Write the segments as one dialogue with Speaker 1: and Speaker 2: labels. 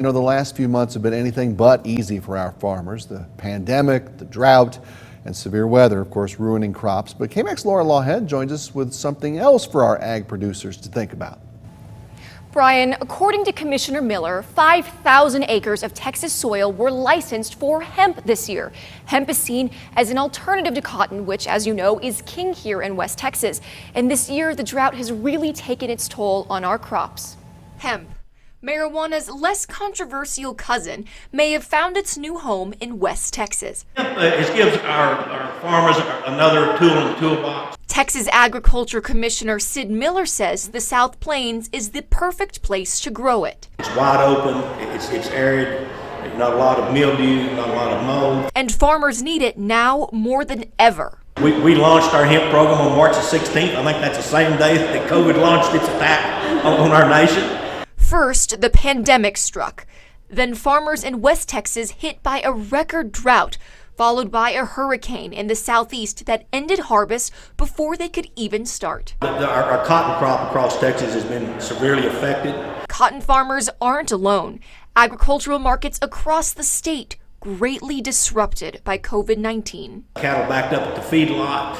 Speaker 1: You know, the last few months have been anything but easy for our farmers. The pandemic, the drought, and severe weather, of course, ruining crops. But KAMC Laughead joins us with something else for our ag producers to think about.
Speaker 2: Brian, according to Commissioner Miller, 5,000 acres of Texas soil were licensed for hemp this year. Hemp is seen as an alternative to cotton, which, as you know, is king here in West Texas. And this year, the drought has really taken its toll on our crops.
Speaker 3: Hemp, marijuana's less controversial cousin, may have found its new home in West Texas.
Speaker 4: It gives our farmers another tool in the toolbox.
Speaker 3: Texas Agriculture Commissioner Sid Miller says the South Plains is the perfect place to grow it.
Speaker 4: It's wide open, it's arid, not a lot of mildew, not a lot of mold.
Speaker 3: And farmers need it now more than ever.
Speaker 4: We launched our hemp program on March the 16th. I think that's the same day that COVID launched its attack on our nation.
Speaker 3: First, the pandemic struck. Then farmers in West Texas hit by a record drought, followed by a hurricane in the southeast that ended harvest before they could even start.
Speaker 4: Our cotton crop across Texas has been severely affected.
Speaker 3: Cotton farmers aren't alone. Agricultural markets across the state greatly disrupted by COVID-19.
Speaker 4: Cattle backed up at the feedlot.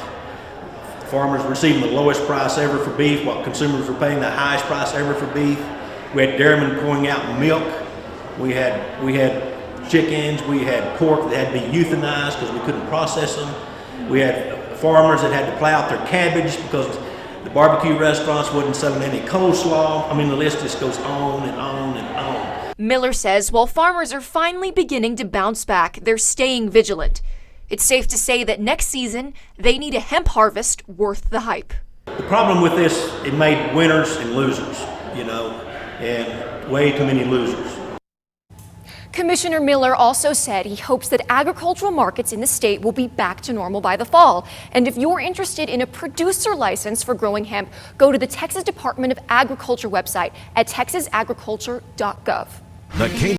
Speaker 4: Farmers receiving the lowest price ever for beef, while consumers were paying the highest price ever for beef. We had dairymen pouring out milk. We had chickens. We had pork that had to be euthanized because we couldn't process them. We had farmers that had to plow out their cabbage because the barbecue restaurants wasn't selling any coleslaw. I mean, the list just goes on and on and on.
Speaker 3: Miller says while farmers are finally beginning to bounce back, they're staying vigilant. It's safe to say that next season, they need a hemp harvest worth the hype.
Speaker 4: The problem with this, it made winners and losers, you know, and way too many losers.
Speaker 2: Commissioner Miller also said he hopes that agricultural markets in the state will be back to normal by the fall. And if you're interested in a producer license for growing hemp, go to the Texas Department of Agriculture website at texasagriculture.gov.